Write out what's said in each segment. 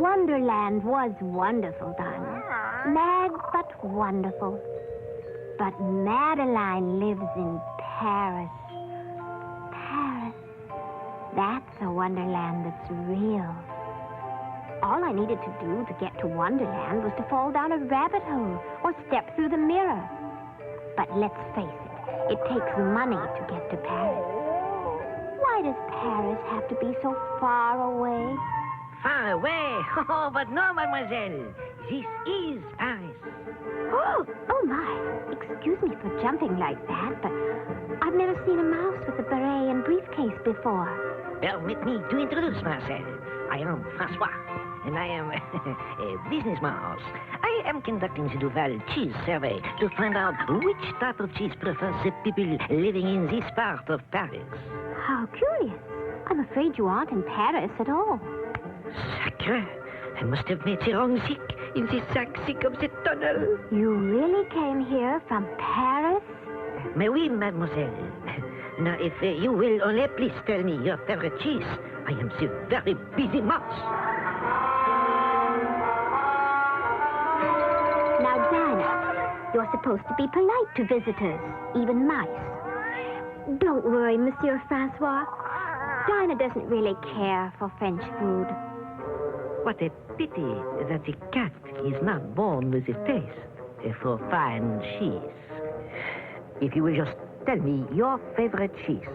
Wonderland was wonderful, Dinah. Mad but wonderful. But Madeline lives in Paris. Paris. That's a Wonderland that's real. All I needed to do to get to Wonderland was to fall down a rabbit hole or step through the mirror. But let's face it takes money to get to Paris. Why does Paris have to be so far away? Far away? Oh, but no, mademoiselle. This is Paris. Oh my. Excuse me for jumping like that, but I've never seen a mouse with a beret and briefcase before. Permit me to introduce myself. I am Francois, and I am a business mouse. I am conducting the Duval cheese survey to find out which type of cheese prefers the people living in this part of Paris. How curious. I'm afraid you aren't in Paris at all. Sacre, I must have made the wrong sick in the sick of the tunnel. You really came here from Paris? Mais oui, mademoiselle. Now, if you will only please tell me your favorite cheese, I am the very busy mouse. Now, Dinah, you're supposed to be polite to visitors, even mice. Don't worry, Monsieur Francois. Dinah doesn't really care for French food. What a pity that the cat is not born with a taste for fine cheese. If you will just tell me your favorite cheese,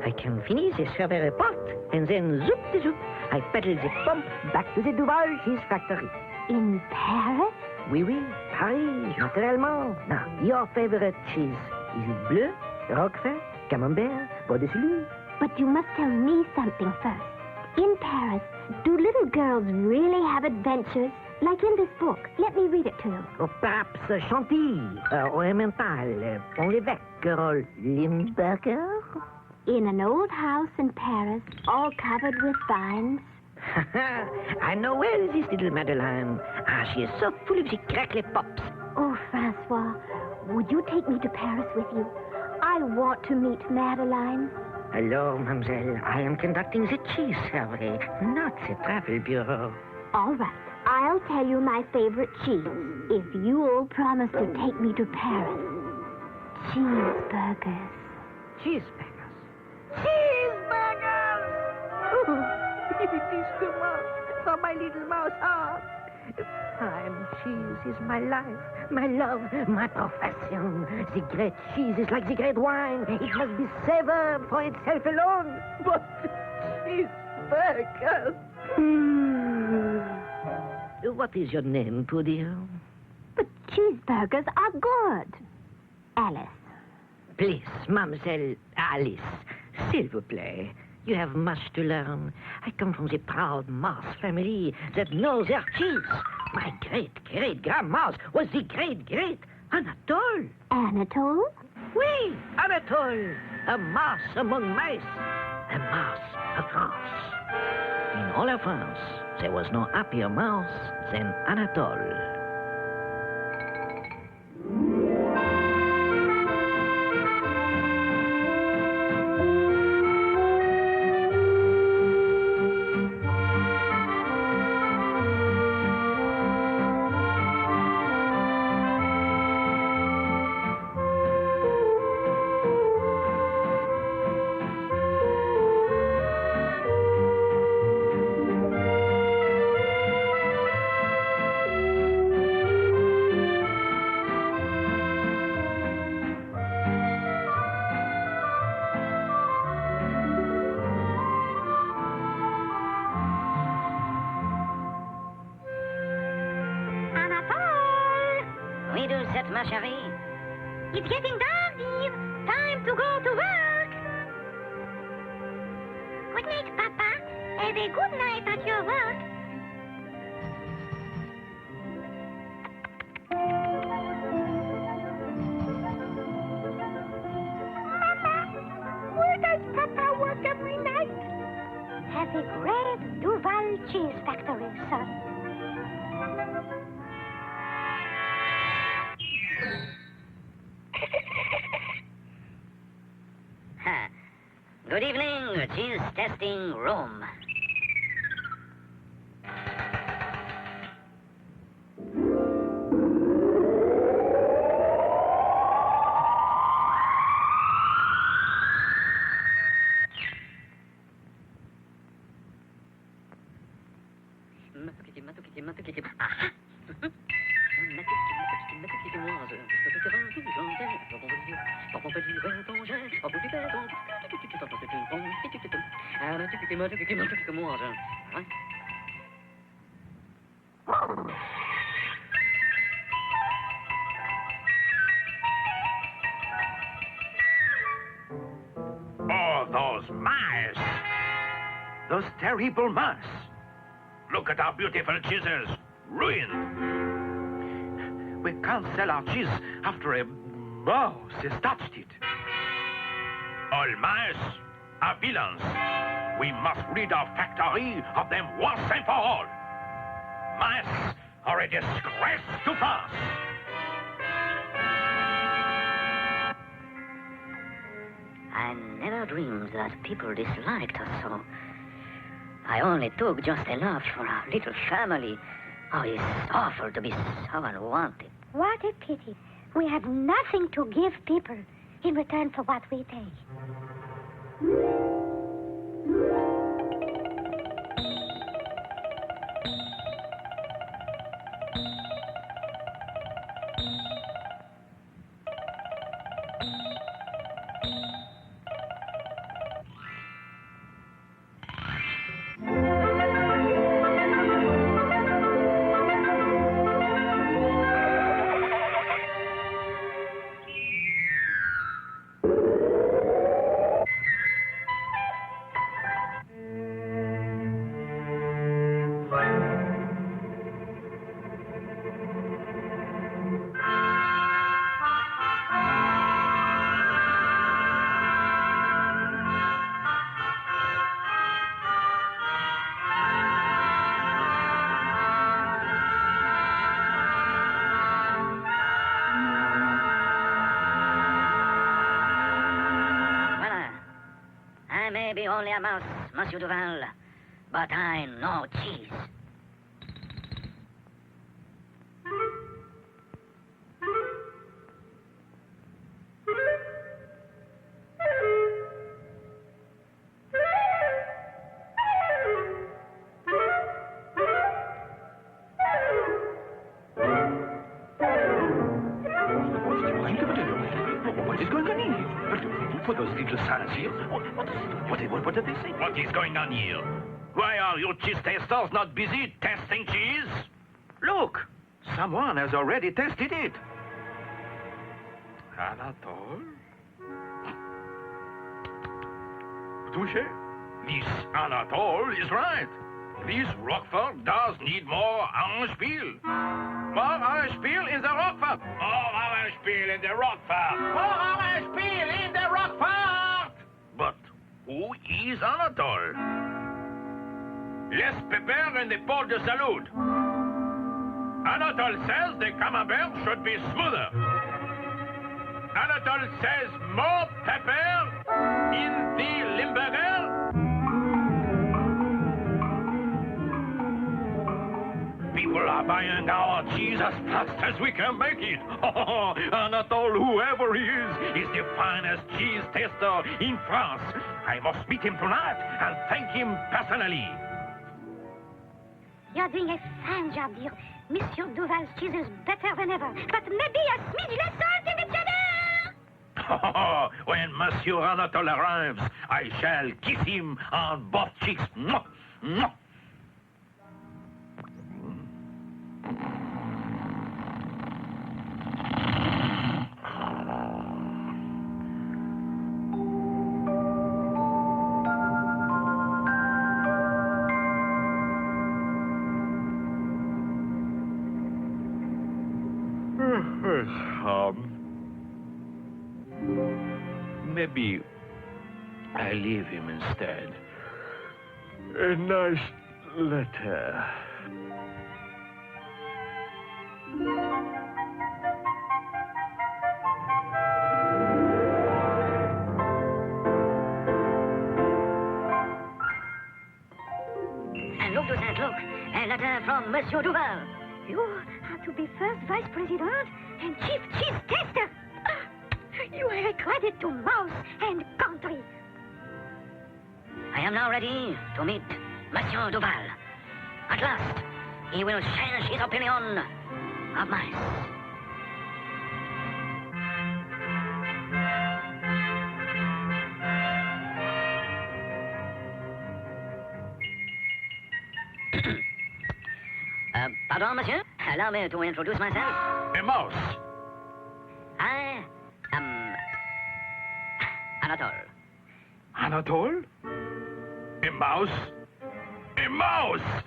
I can finish the survey report, and then zoop, I pedal the pump back to the Duval cheese factory. In Paris? Oui, Paris, naturellement. Now, your favorite cheese, is it bleu, roquefort, camembert, beau de Toulouse? But you must tell me something first. In Paris, do little girls really have adventures? Like in this book. Let me read it to you. Or perhaps Chantilly, or Emmental, Pont-l'Évêque, or Limburger? In an old house in Paris, all covered with vines. I know well this little Madeline. She is so full of the crackly pops. Oh, Francois, would you take me to Paris with you? I want to meet Madeline. Hello, mademoiselle. I am conducting the cheese survey, not the travel bureau. All right. I'll tell you my favorite cheese if you'll promise to take me to Paris. Cheeseburgers. Cheeseburgers. Cheeseburgers! Oh, it is too much for my little mouse heart. Fine cheese is my life, my love, my profession. The great cheese is like the great wine. It must be savored for itself alone. But cheeseburgers... What is your name, poor dear? But cheeseburgers are good. Alice. Please, mademoiselle Alice, s'il vous plaît. You have much to learn. I come from the proud mouse family that knows their cheese. My great-great-grandmouse was the great-great Anatole. Anatole? Oui, Anatole. A mouse among mice. A mouse of France. In all of France, there was no happier mouse than Anatole. Ma chérie. It's getting dark, Eve. Time to go to work. Good night, Papa. Have a good night at your work. Mama, where does Papa work every night? At the great Duval cheese factory, son. Good evening, cheese testing room. Oh, those mice! Those terrible mice! Look at our beautiful cheeses! Ruined! We can't sell our cheese after a mouse has touched it. All mice are villains. We must rid our factory of them once and for all. Mice are a disgrace to France. I never dreamed that people disliked us so. I only took just enough for our little family. Oh, it's awful to be so unwanted. What a pity. We have nothing to give people in return for what we take. Maybe only a mouse, Monsieur Duval, but I know cheese. What is going on here? For those little signs here? What did they say? What is going on here? Why are you cheese testers not busy testing cheese? Look, someone has already tested it. Anatole? Touché. This Anatole is right. This Roquefort does need more orange peel. More orange peel in the Roquefort. More orange peel in the Roquefort. More orange peel in the Roquefort. But who is Anatole? Less pepper in the pot de salud. Anatole says the camembert should be smoother. Anatole says more pepper in the Limburger. People are buying our cheese as fast as we can make it. Anatole, whoever he is the finest cheese tester in France. I must meet him tonight and thank him personally. You're doing a fine job, dear. Monsieur Duval's cheese is better than ever, but maybe a smidge less salt in the cheddar! When Monsieur Anatole arrives, I shall kiss him on both cheeks. Mwah! Mwah! Maybe I leave him instead. A nice letter. And look, Toussaint, look. A letter from Monsieur Duval. You are to be first vice president and chief cheese tester. You are a credit to mouse and country. I am now ready to meet Monsieur Duval. At last, he will change his opinion of mice. Pardon, monsieur. Allow me to introduce myself. A mouse. I am Anatole. Anatole? A mouse? A mouse!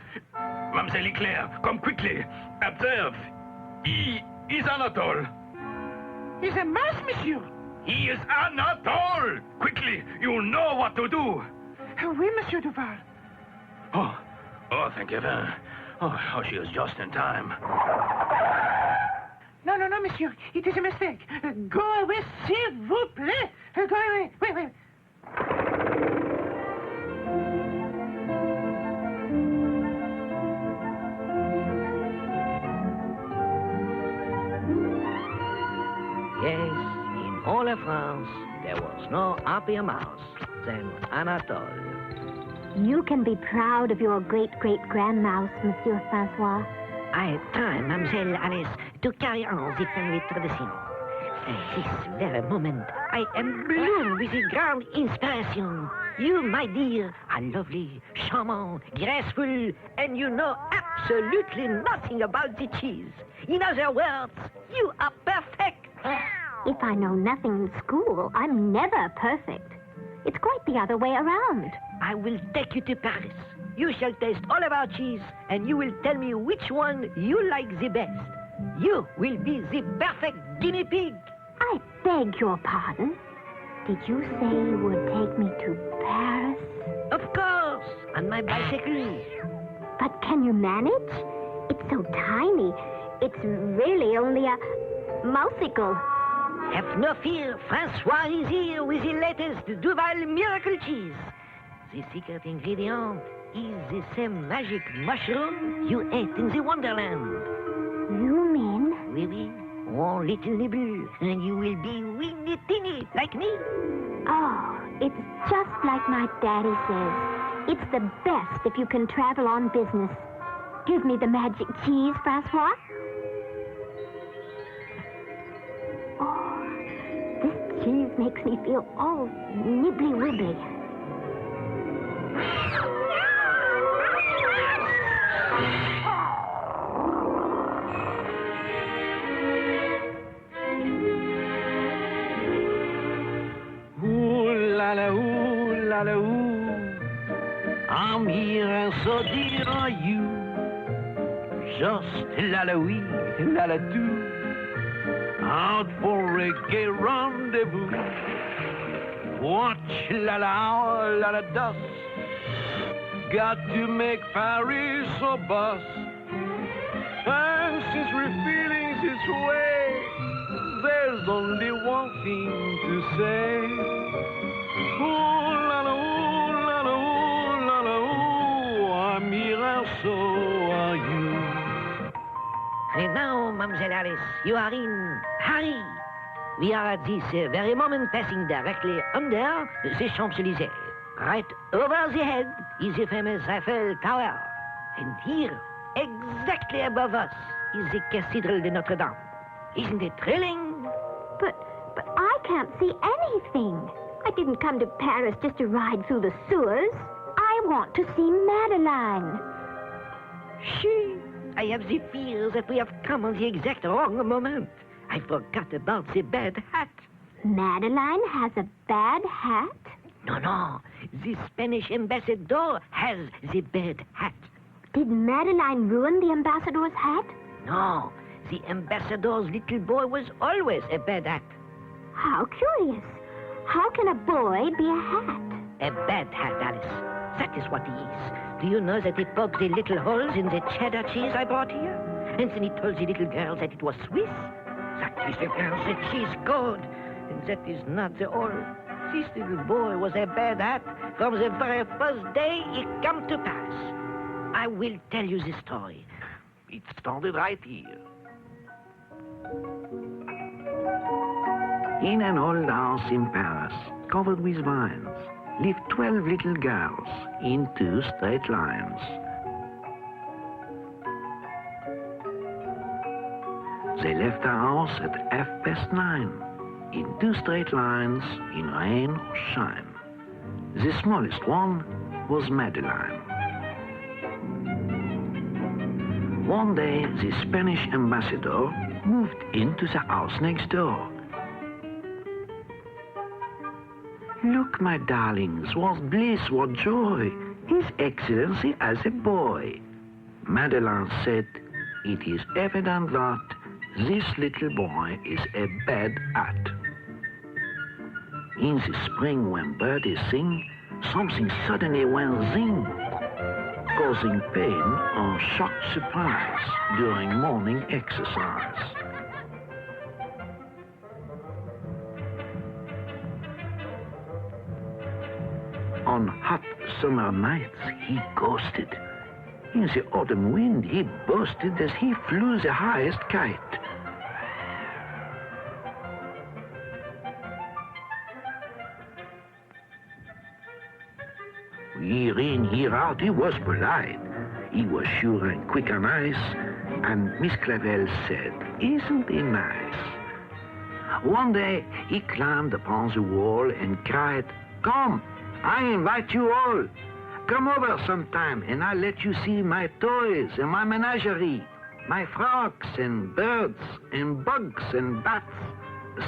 Mademoiselle Eclair, come quickly. Observe. He is Anatole. He's a mouse, monsieur. He is Anatole! Quickly, you know what to do. Oui, Monsieur Duval. Oh, thank heaven. Oh, she is just in time. No, monsieur. It is a mistake. Go away, s'il vous plaît. Go away. Wait. Yes, in all of France, there was no happier mouse than Anatole. You can be proud of your great-great-grandmouse, Monsieur Francois. I try, Mademoiselle Alice, to carry on the family tradition. At this very moment, I am blown with a grand inspiration. You, my dear, are lovely, charmant, graceful, and you know absolutely nothing about the cheese. In other words, you are perfect. If I know nothing in school, I'm never perfect. It's quite the other way around. I will take you to Paris. You shall taste all of our cheese, and you will tell me which one you like the best. You will be the perfect guinea pig. I beg your pardon. Did you say you would take me to Paris? Of course, on my bicycle. But can you manage? It's so tiny. It's really only a mouseicle. Have no fear, Francois is here with the latest Duval miracle cheese. The secret ingredient is the same magic mushroom you ate in the Wonderland. You mean? Oui. One little nibble, and you will be weeny teeny like me. Oh, it's just like my daddy says. It's the best if you can travel on business. Give me the magic cheese, Francois. Oh, this cheese makes me feel all nibbly-wibbly. Ooh, la la, ooh. I'm here and so dear are you. Just la la oui, la la too. Out for a gay rendezvous. Watch la la dust. Got to make Paris so bus. And since we're feeling this way, there's only one thing to say. Ooh la la, ooh la la, ooh la la, ooh, I'm here and so are you. And now, Mademoiselle Alice, you are in Paris. We are at this very moment passing directly under the Champs-Élysées. Right over the head is the famous Eiffel Tower. And here, exactly above us, is the Cathedral de Notre Dame. Isn't it thrilling? But I can't see anything. I didn't come to Paris just to ride through the sewers. I want to see Madeline. I have the fear that we have come on the exact wrong moment. I forgot about the bad hat. Madeline has a bad hat? No. The Spanish ambassador has the bad hat. Did Madeline ruin the ambassador's hat? No, the ambassador's little boy was always a bad hat. How curious. How can a boy be a hat? A bad hat, Alice. That is what he is. Do you know that he poked the little holes in the cheddar cheese I brought here? And then he told the little girl that it was Swiss? That is the girl said she's good. And that is not the all. This little boy was a bad hat from the very first day he came to Paris. I will tell you the story. It started right here. In an old house in Paris, covered with vines, lived 12 little girls in 2 straight lines. They left the house at 9:30, in 2 straight lines, in rain or shine. The smallest one was Madeline. One day, the Spanish ambassador moved into the house next door. Look, my darlings, what bliss, what joy! His Excellency as a boy. Madeline said, it is evident that this little boy is a bad hat. In the spring, when birds sing, something suddenly went zing, causing pain or shocked surprise during morning exercise. On hot summer nights, he ghosted. In the autumn wind, he boasted as he flew the highest kite. Year in, year out, he was polite. He was sure and quick on ice, and Miss Clavel said, isn't he nice? One day, he climbed upon the wall and cried, come, I invite you all. Come over sometime, and I'll let you see my toys and my menagerie, my frogs and birds and bugs and bats,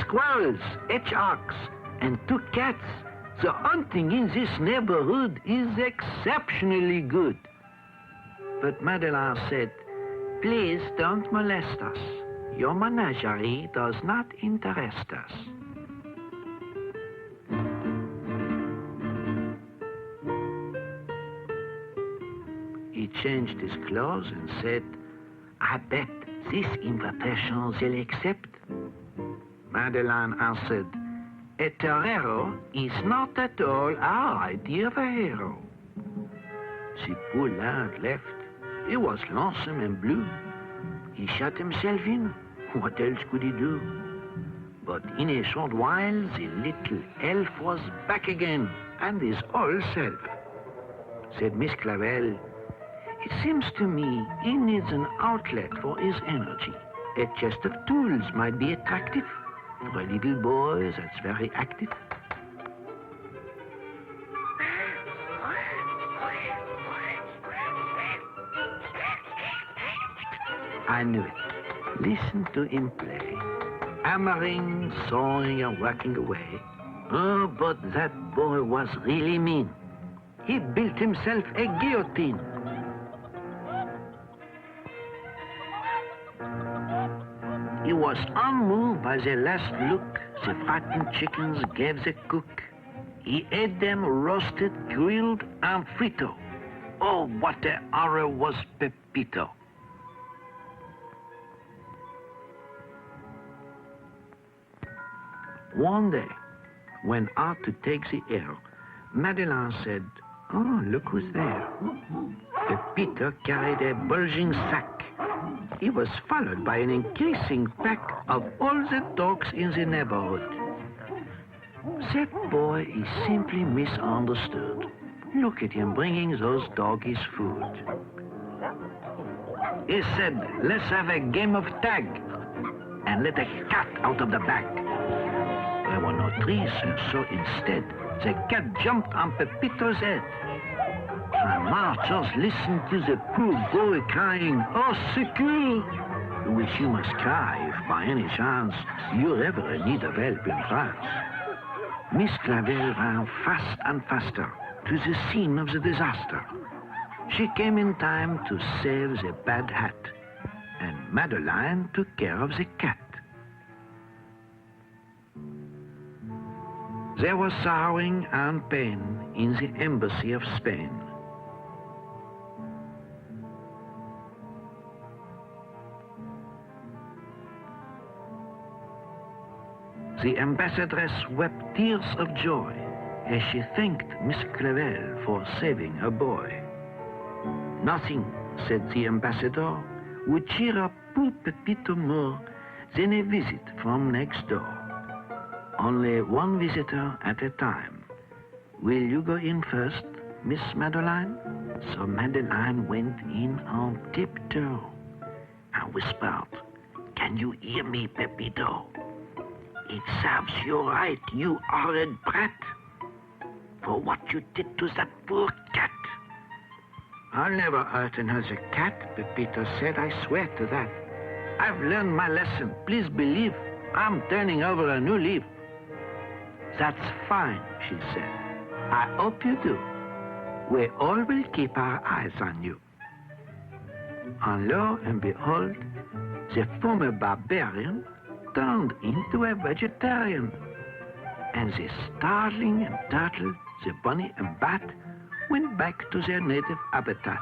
squirrels, hedgehogs, and 2 cats. The hunting in this neighborhood is exceptionally good. But Madeline said, please don't molest us. Your menagerie does not interest us. He changed his clothes and said, I bet this invitation they'll accept. Madeline answered, a torero is not at all our idea of a hero. The poor lad left. He was lonesome and blue. He shut himself in. What else could he do? But in a short while, the little elf was back again, and his old self. Said Miss Clavel, it seems to me he needs an outlet for his energy. A chest of tools might be attractive. For a little boy that's very active. I knew it. Listen to him play. Hammering, sawing, and working away. Oh, but that boy was really mean. He built himself a guillotine. He was unmoved by the last look the frightened chickens gave the cook. He ate them roasted, grilled, and frito. Oh, what a horror was Pepito. One day, when out to take the air, Madeline said, oh, look who's there. Pepito carried a bulging sack. He was followed by an increasing pack of all the dogs in the neighborhood. That boy is simply misunderstood. Look at him bringing those doggies food. He said, let's have a game of tag and let a cat out of the bag. There were no trees, and so instead, the cat jumped on Pepito's head. The marchers listened to the poor boy crying, oh, secours, which you must cry if by any chance you're ever in need of help in France. Miss Clavel ran fast and faster to the scene of the disaster. She came in time to save the bad hat, and Madeline took care of the cat. There was sorrowing and pain in the embassy of Spain. The ambassadress wept tears of joy as she thanked Miss Clavel for saving her boy. Nothing, said the ambassador, would cheer up poor Pepito more than a visit from next door. Only one visitor at a time. Will you go in first, Miss Madeline? So Madeline went in on tiptoe and whispered, Can you hear me, Pepito? It serves you right, you horrid brat, for what you did to that poor cat. I'll never hurt another cat, Pepito said. I swear to that. I've learned my lesson. Please believe I'm turning over a new leaf. That's fine, she said. I hope you do. We all will keep our eyes on you. And lo and behold, the former barbarian turned into a vegetarian. And the starling and turtle, the bunny and bat, went back to their native habitat.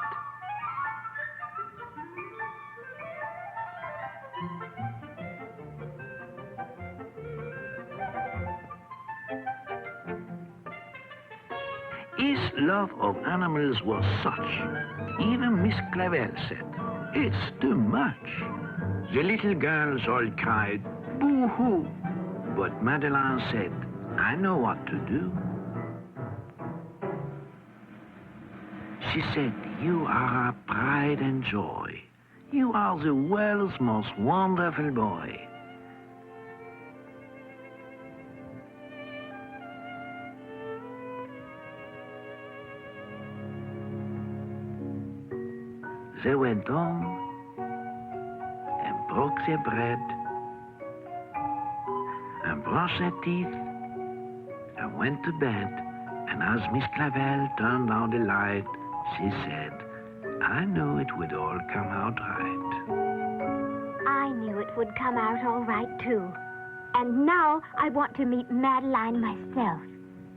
His love of animals was such, even Miss Clavel said, "It's too much." The little girls all cried, "Boo-hoo!" But Madeline said, "I know what to do." She said, "You are our pride and joy. You are the world's most wonderful boy." They went home and broke their bread and brushed their teeth and went to bed. And as Miss Clavel turned on the light, she said, "I knew it would all come out right." I knew it would come out all right, too. And now I want to meet Madeline myself.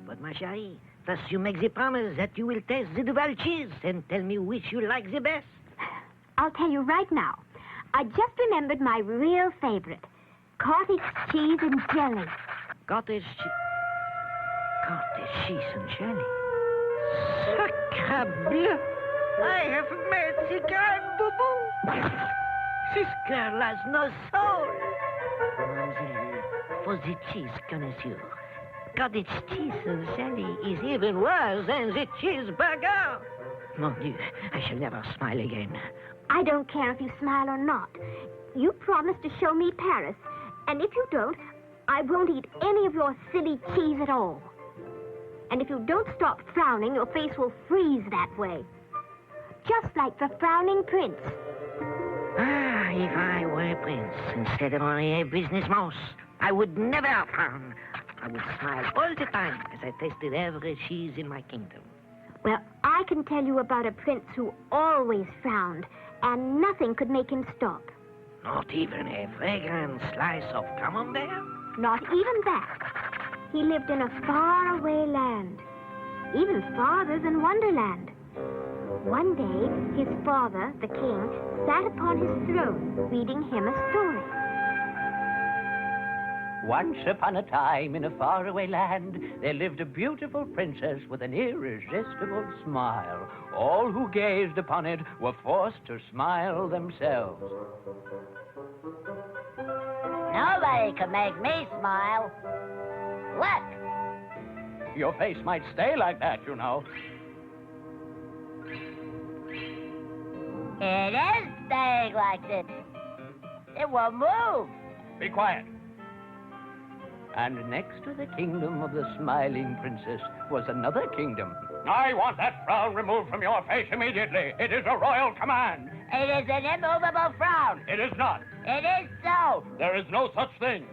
But, ma chérie, first you make the promise that you will taste the Duval cheese and tell me which you like the best. I'll tell you right now. I just remembered my real favorite, cottage cheese and jelly. Cottage cheese and jelly. Sacre bleu! I have met the grand boo-boo. This girl has no soul. Mademoiselle, for the cheese connoisseur, cottage cheese and jelly is even worse than the cheeseburger. Mon Dieu, I shall never smile again. I don't care if you smile or not. You promised to show me Paris. And if you don't, I won't eat any of your silly cheese at all. And if you don't stop frowning, your face will freeze that way. Just like the frowning prince. Ah, if I were a prince instead of only a business mouse, I would never frown. I would smile all the time as I tasted every cheese in my kingdom. Well, I can tell you about a prince who always frowned, and nothing could make him stop. Not even a fragrant slice of camembert? Not even that. He lived in a faraway land, even farther than Wonderland. One day, his father, the king, sat upon his throne, reading him a story. Once upon a time, in a faraway land, there lived a beautiful princess with an irresistible smile. All who gazed upon it were forced to smile themselves. Nobody can make me smile. Look. Your face might stay like that, you know. It is staying like this. It won't move. Be quiet. And next to the kingdom of the smiling princess was another kingdom. I want that frown removed from your face immediately. It is a royal command. It is an immovable frown. It is not. It is so. There is no such thing.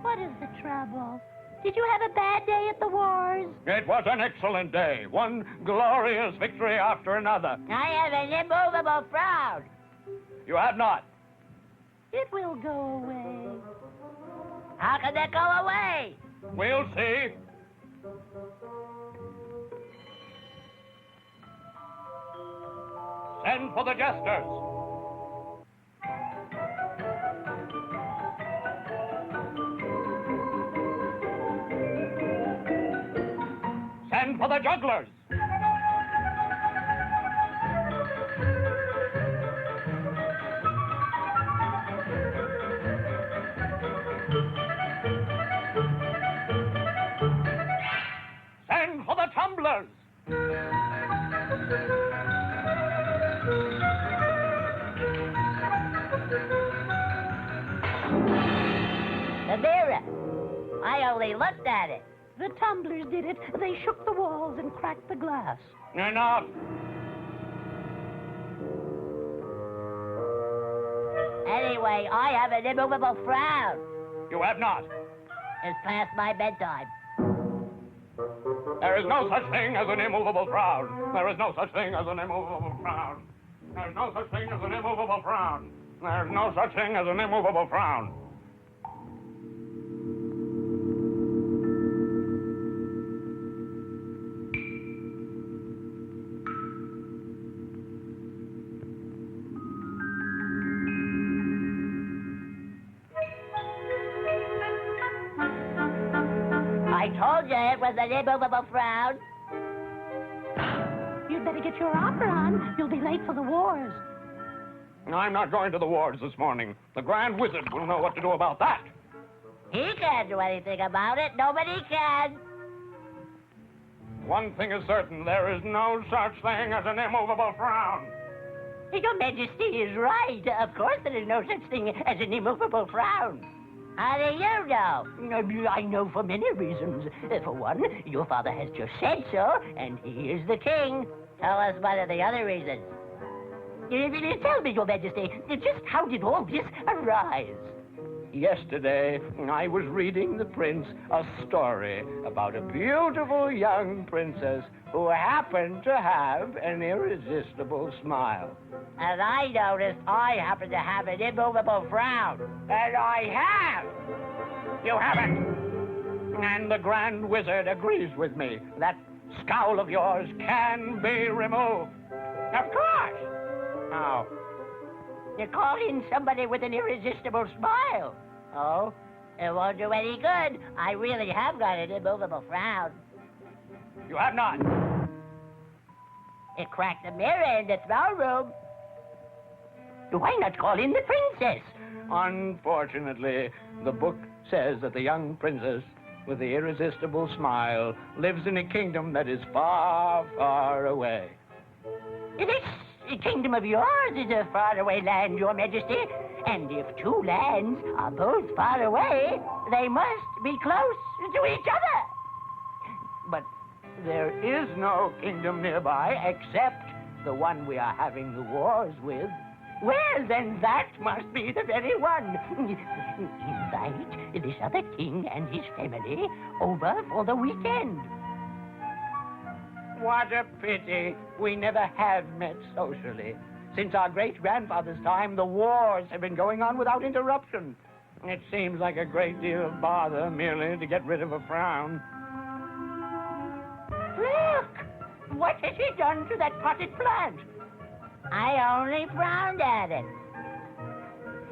What is the trouble? Did you have a bad day at the wars? It was an excellent day. One glorious victory after another. I have an immovable frown. You have not. It will go away. How can that go away? We'll see. Send for the jesters. Send for the jugglers. Send for the tumblers. The mirror. I only looked at it. The tumblers did it. They shook the walls and cracked the glass. Enough. Anyway, I have an immovable frown. You have not. It's past my bedtime. There is no such thing as an immovable frown. There is no such thing as an immovable frown. There's no such thing as an immovable frown. There's no such thing as an immovable frown. I told you it was an immovable frown. You'd better get your opera on. You'll be late for the wars. I'm not going to the wards this morning. The Grand Wizard will know what to do about that. He can't do anything about it. Nobody can. One thing is certain, there is no such thing as an immovable frown. Your Majesty is right. Of course there is no such thing as an immovable frown. How do you know? I know for many reasons. For one, your father has just said so, And he is the king. Tell us one of the other reasons. Tell me, Your Majesty, just how did all this arise? Yesterday, I was reading the prince a story about a beautiful young princess who happened to have an irresistible smile. And I noticed I happen to have an immovable frown. And I have. You haven't. And the Grand Wizard agrees with me. That scowl of yours can be removed. Of course. How? You call in somebody with an irresistible smile. Oh, it won't do any good. I really have got an immovable frown. You have not. It cracked the mirror in the throne room. Why not call in the princess? Unfortunately, the book says that the young princess with the irresistible smile lives in a kingdom that is far, far away. This kingdom of yours is a faraway land, Your Majesty. And if two lands are both far away, they must be close to each other. But there is no kingdom nearby except the one we are having the wars with. Well, then that must be the very one. Invite this other king and his family over for the weekend. What a pity we never have met socially. Since our great-grandfather's time, the wars have been going on without interruption. It seems like a great deal of bother merely to get rid of a frown. Look! What has he done to that potted plant? I only frowned at it.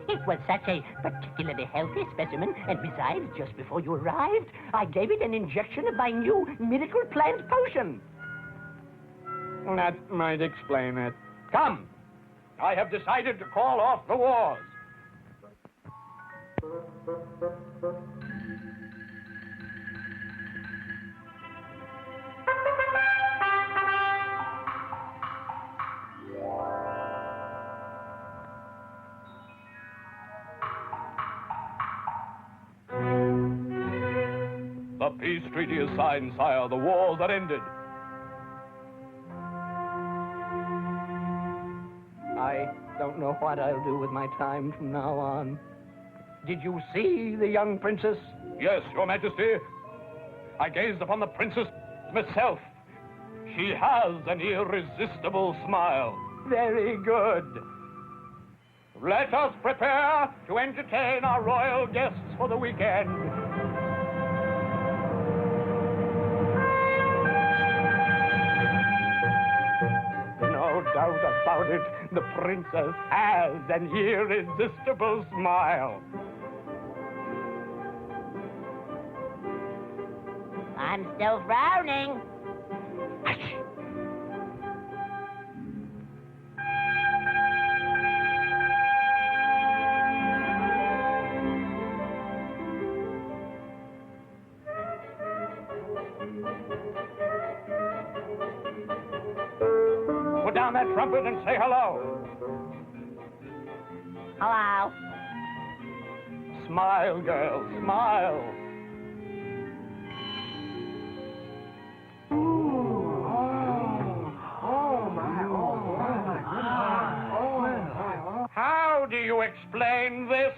It was such a particularly healthy specimen, and besides, just before you arrived, I gave it an injection of my new miracle plant potion. That might explain it. Come! I have decided to call off the wars. The peace treaty is signed, sire. The wars are ended. I don't know what I'll do with my time from now on. Did you see the young princess? Yes, Your Majesty. I gazed upon the princess myself. She has an irresistible smile. Very good. Let us prepare to entertain our royal guests for the weekend. No doubt about it, the princess has an irresistible smile. I'm still frowning. Hush! Put down that trumpet and say hello. Hello. Smile, girl, smile. How do you explain this?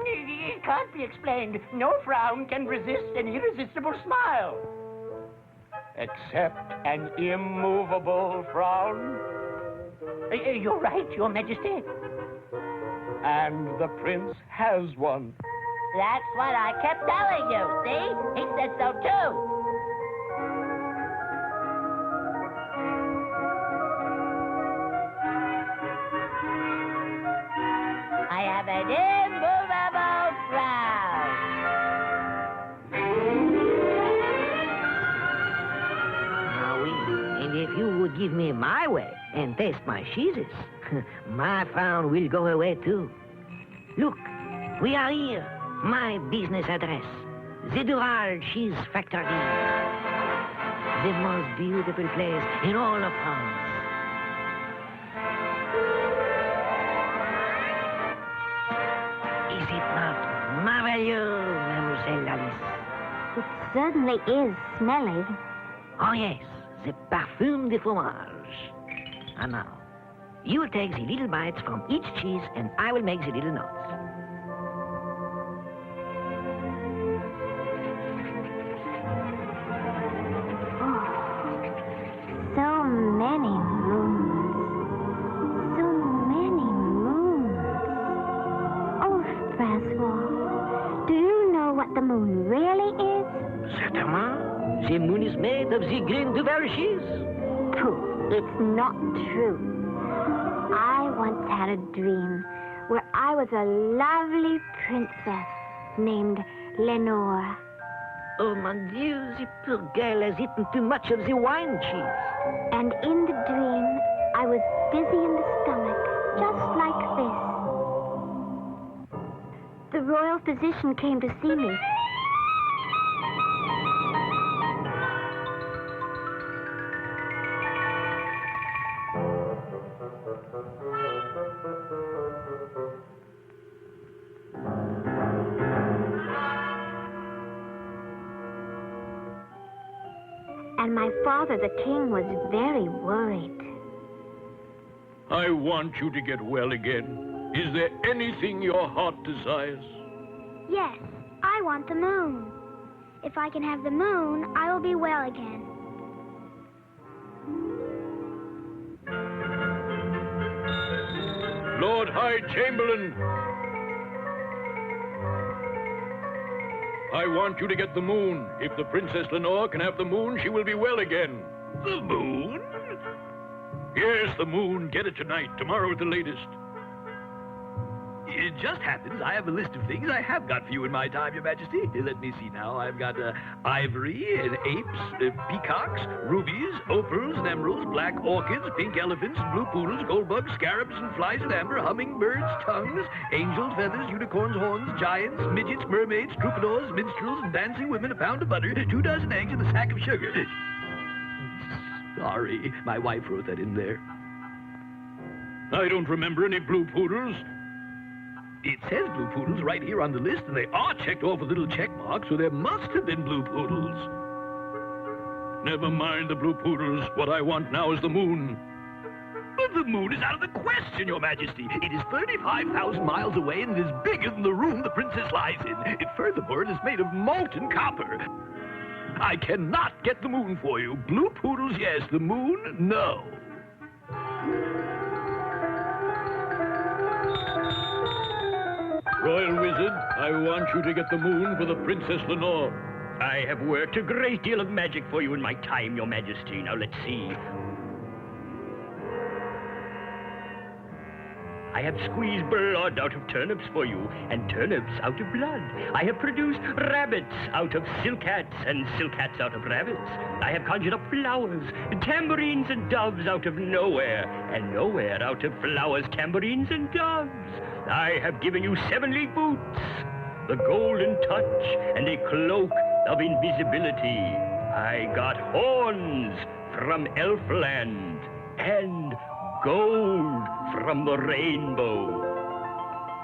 It can't be explained. No frown can resist an irresistible smile. Except an immovable frown? You're right, Your Majesty. And the prince has one. That's what I kept telling you, see? He said so too. I have an immovable frown. Ah, oui. And if you would give me my way and taste my cheeses, my frown will go away too. Look, we are here. My business address. The Duval Cheese Factory. The most beautiful place in all of France. Is it not marvelous, Mademoiselle Alice? It certainly is smelly. Oh, yes, the parfum de fromage. And now, you take the little bites from each cheese, and I will make the little knots. So many moons. So many moons. Oh, Francois, do you know what the moon really is? Certainement. The moon is made of the green Duval cheese. Pooh, it's not true. I once had a dream where I was a lovely princess named Lenore. Oh, mon Dieu, the poor girl has eaten too much of the wine cheese. And in the dream, I was busy in the stomach, just like this. The royal physician came to see me. And my father, the king, was very worried. I want you to get well again. Is there anything your heart desires? Yes, I want the moon. If I can have the moon, I will be well again. Lord High Chamberlain, I want you to get the moon. If the Princess Lenore can have the moon, she will be well again. The moon? Yes, the moon. Get it tonight, tomorrow at the latest. It just happens I have a list of things I have got for you in my time, Your Majesty. Let me see now. I've got ivory and apes, peacocks, rubies, opals and emeralds, black orchids, pink elephants, blue poodles, gold bugs, scarabs and flies and amber, hummingbirds, tongues, angels, feathers, unicorns, horns, giants, midgets, mermaids, troubadours, minstrels, and dancing women, a pound of butter, 2 dozen eggs, and a sack of sugar. Sorry, my wife wrote that in there. I don't remember any blue poodles. It says blue poodles right here on the list, and they are checked off with little check marks, so there must have been blue poodles. Never mind the blue poodles. What I want now is the moon. But the moon is out of the question, Your Majesty. It is 35,000 miles away, and it is bigger than the room the princess lies in. Furthermore, it is made of molten copper. I cannot get the moon for you. Blue poodles, yes. The moon, no. Royal Wizard, I want you to get the moon for the Princess Lenore. I have worked a great deal of magic for you in my time, Your Majesty. Now, let's see. I have squeezed blood out of turnips for you, and turnips out of blood. I have produced rabbits out of silk hats, and silk hats out of rabbits. I have conjured up flowers, tambourines and doves out of nowhere, and nowhere out of flowers, tambourines and doves. I have given you 7-league boots, the golden touch, and a cloak of invisibility. I got horns from Elfland, and gold from the rainbow.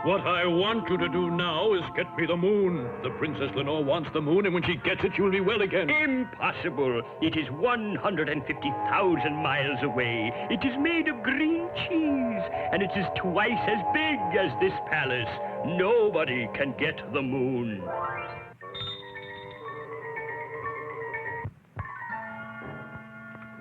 What I want you to do now is get me the moon. The Princess Lenore wants the moon, and when she gets it, you'll be well again. Impossible. It is 150,000 miles away. It is made of green cheese, and it is twice as big as this palace. Nobody can get the moon.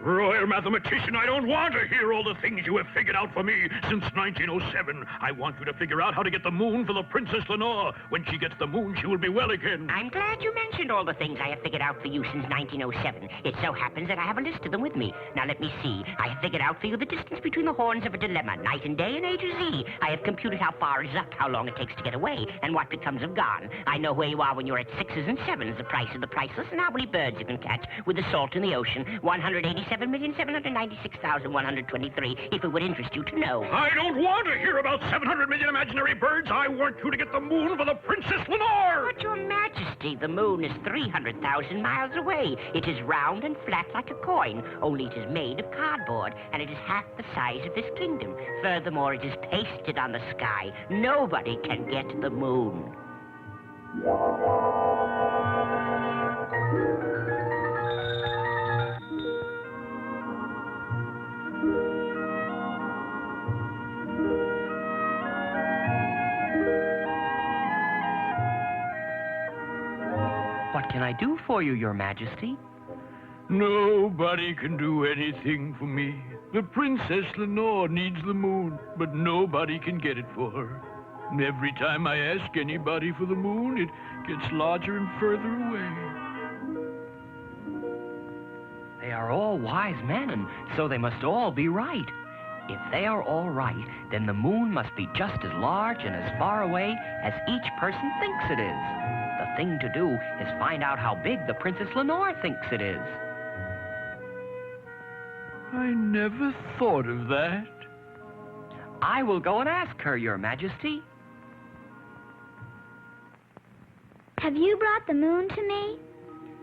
Royal mathematician, I don't want to hear all the things you have figured out for me since 1907. I want you to figure out how to get the moon for the Princess Lenore. When she gets the moon, she will be well again. I'm glad you mentioned all the things I have figured out for you since 1907. It so happens that I have a list of them with me. Now let me see. I have figured out for you the distance between the horns of a dilemma, night and day and A to Z. I have computed how far is up, how long it takes to get away, and what becomes of gone. I know where you are when you're at 6s and 7s, the price of the priceless, and how many birds you can catch with the salt in the ocean. 187,796,123, if it would interest you to know. I don't want to hear about 700 million imaginary birds. I want you to get the moon for the Princess Lenore. But, Your Majesty, the moon is 300,000 miles away. It is round and flat like a coin, only it is made of cardboard, and it is half the size of this kingdom. Furthermore, it is pasted on the sky. Nobody can get the moon. What can I do for you, Your Majesty? Nobody can do anything for me. The Princess Lenore needs the moon, but nobody can get it for her. And every time I ask anybody for the moon, it gets larger and further away. They are all wise men, and so they must all be right. If they are all right, then the moon must be just as large and as far away as each person thinks it is. The thing to do is find out how big the Princess Lenore thinks it is. I never thought of that. I will go and ask her, Your Majesty. Have you brought the moon to me?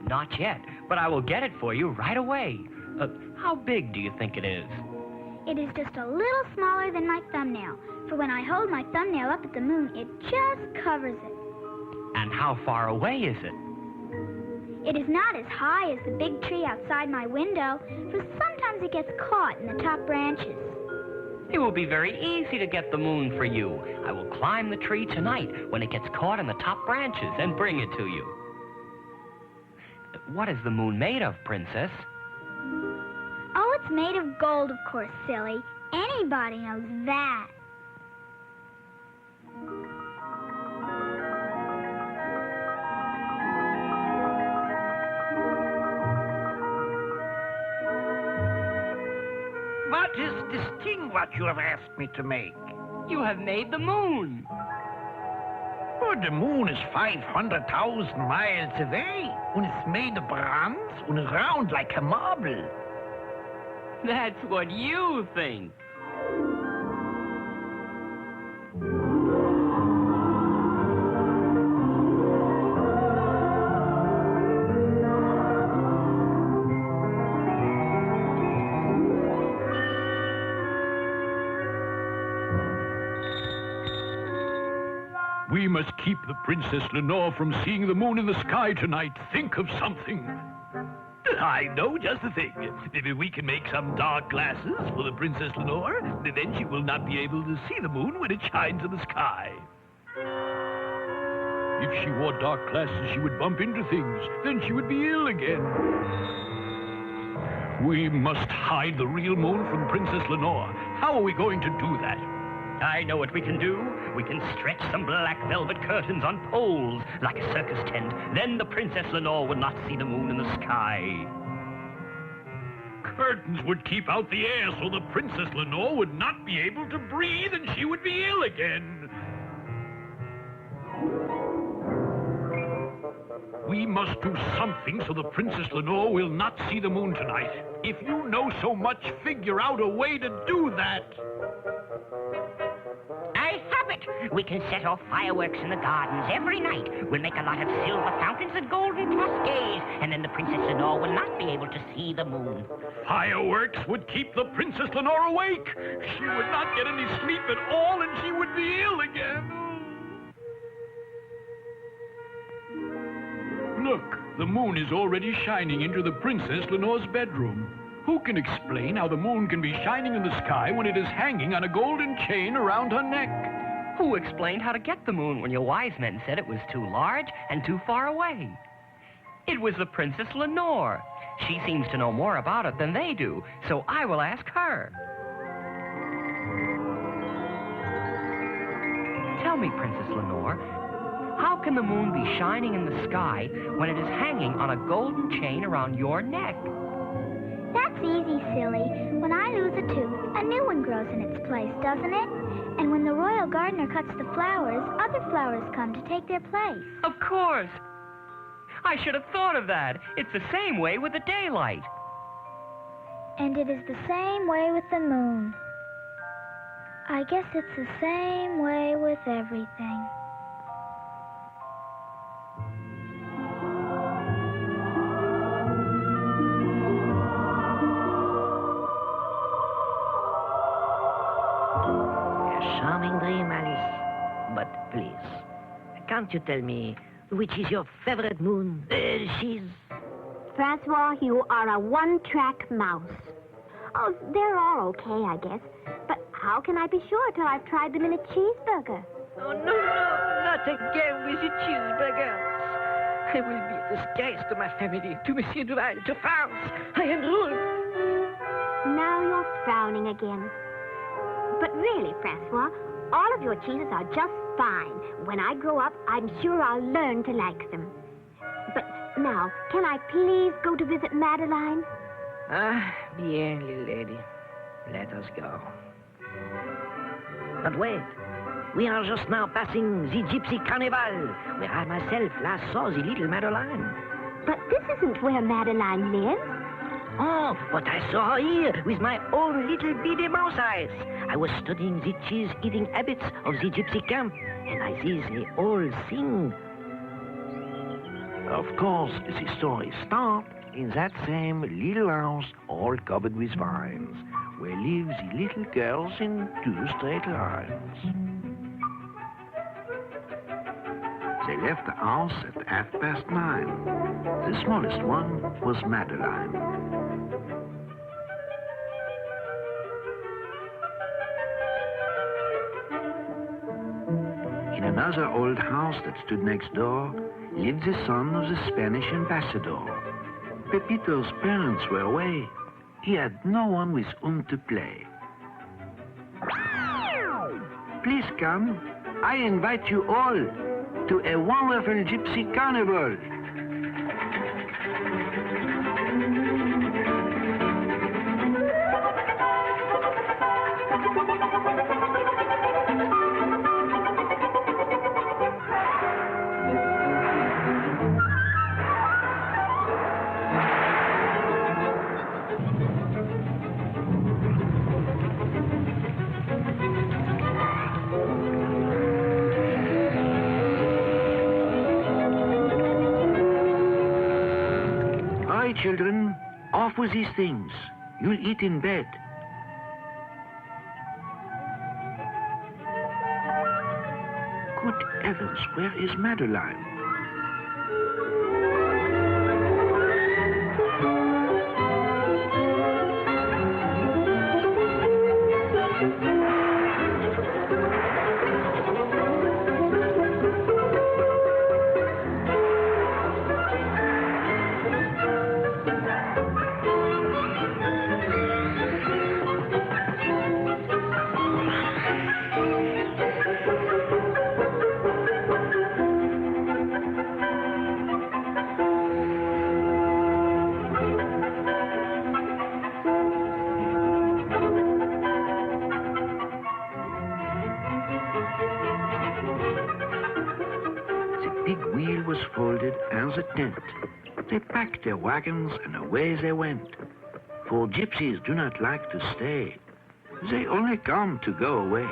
Not yet, but I will get it for you right away. How big do you think it is? It is just a little smaller than my thumbnail, for when I hold my thumbnail up at the moon, it just covers it. And how far away is it? It is not as high as the big tree outside my window, for sometimes it gets caught in the top branches. It will be very easy to get the moon for you. I will climb the tree tonight when it gets caught in the top branches and bring it to you. What is the moon made of, Princess? Oh, it's made of gold, of course, silly. Anybody knows that. What is this thing what you have asked me to make? You have made the moon. Oh, the moon is 500,000 miles away, and it's made of bronze and round like a marble. That's what you think. We must keep the Princess Lenore from seeing the moon in the sky tonight. Think of something. I know just the thing. Maybe we can make some dark glasses for the Princess Lenore, then she will not be able to see the moon when it shines in the sky. If she wore dark glasses, she would bump into things. Then she would be ill again. We must hide the real moon from Princess Lenore. How are we going to do that? I know what we can do. We can stretch some black velvet curtains on poles like a circus tent. Then the Princess Lenore would not see the moon in the sky. Curtains would keep out the air so the Princess Lenore would not be able to breathe and she would be ill again. We must do something so the Princess Lenore will not see the moon tonight. If you know so much, figure out a way to do that. I have it! We can set off fireworks in the gardens every night. We'll make a lot of silver fountains and golden cascades, and then the Princess Lenore will not be able to see the moon. Fireworks would keep the Princess Lenore awake. She would not get any sleep at all, and she would be ill again. The moon is already shining into the Princess Lenore's bedroom. Who can explain how the moon can be shining in the sky when it is hanging on a golden chain around her neck? Who explained how to get the moon when your wise men said it was too large and too far away? It was the Princess Lenore. She seems to know more about it than they do, so I will ask her. Tell me, Princess Lenore, how can the moon be shining in the sky when it is hanging on a golden chain around your neck? That's easy, silly. When I lose a tooth, a new one grows in its place, doesn't it? And when the royal gardener cuts the flowers, other flowers come to take their place. Of course. I should have thought of that. It's the same way with the daylight. And it is the same way with the moon. I guess it's the same way with everything. Charming dream, Alice. But please, can't you tell me which is your favorite moon? She's... Francois, you are a one-track mouse. Oh, they're all okay, I guess. But how can I be sure till I've tried them in a cheeseburger? Oh, no, not again with the cheeseburgers. I will be a disgrace to my family, to Monsieur Duval, to France. I am ruled. Now you're frowning again. But really, Francois, all of your cheeses are just fine. When I grow up, I'm sure I'll learn to like them. But now, can I please go to visit Madeline? Ah, bien, little lady. Let us go. But wait, we are just now passing the Gypsy Carnival, where I myself last saw the little Madeline. But this isn't where Madeline lives. Oh, but I saw her here with my own little beady mouse eyes. I was studying the cheese-eating habits of the gypsy camp, and I see they all sing. Of course, the story starts in that same little house, all covered with vines, where live the little girls in 2 straight lines. They left the house at 9:30. The smallest one was Madeline. In another old house that stood next door lived the son of the Spanish ambassador. Pepito's parents were away. He had no one with whom to play. Please come. I invite you all to a wonderful gypsy carnival. Children, off with these things. You'll eat in bed. Good heavens, where is Madeline? Folded as a tent. They packed their wagons and away they went. For gypsies do not like to stay. They only come to go away.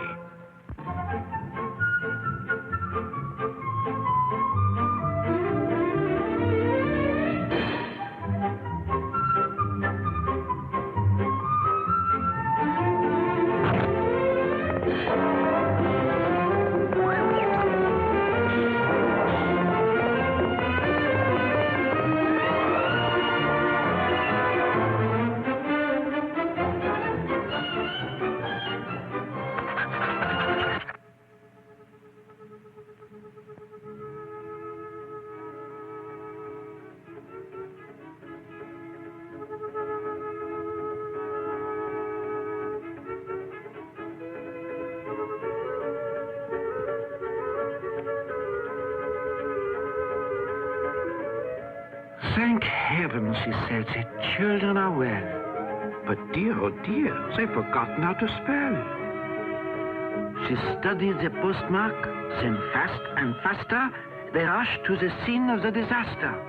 Thank heaven, she said, the children are well. But dear, oh dear, they've forgotten how to spell. She studied the postmark, then fast and faster, they rushed to the scene of the disaster.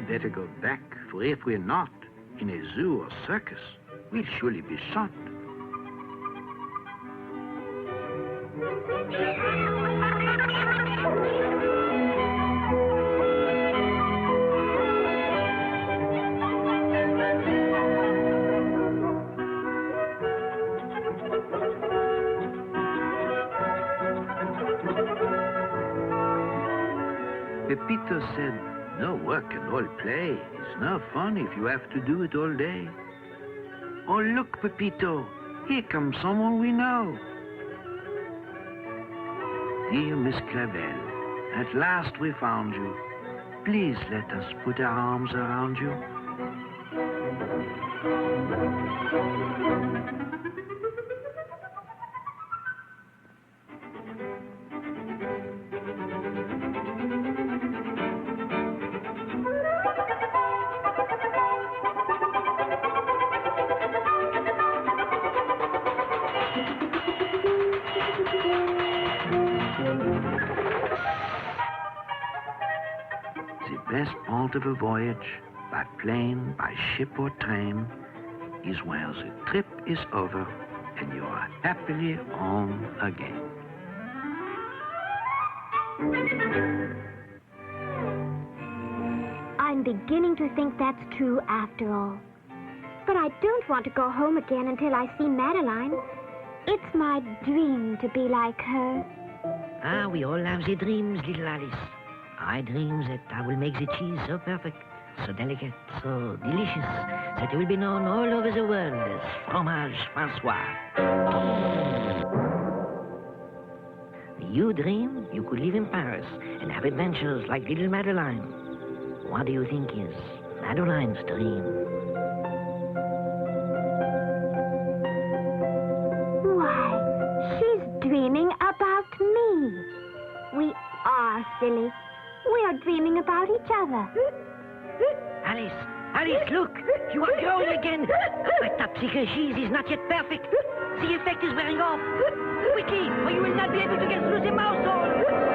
Better go back, for if we're not in a zoo or circus, we'll surely be shot. Pepito said, no work and all play. It's no fun if you have to do it all day. Oh, look, Pepito. Here comes someone we know. Dear Miss Clavel, at last we found you. Please let us put our arms around you. The best part of a voyage, by plane, by ship or train, is where the trip is over and you are happily home again. I'm beginning to think that's true after all. But I don't want to go home again until I see Madeline. It's my dream to be like her. Ah, we all have the dreams, little Alice. I dream that I will make the cheese so perfect, so delicate, so delicious, that it will be known all over the world as fromage Francois. You dream you could live in Paris and have adventures like little Madeline. What do you think is Madeline's dream? Why, she's dreaming about me. We are silly. We are dreaming about each other. Alice, Alice, look! You are growing again! But Topsicle cheese is not yet perfect. The effect is wearing off. Quickly, or you will not be able to get through the mouse hole.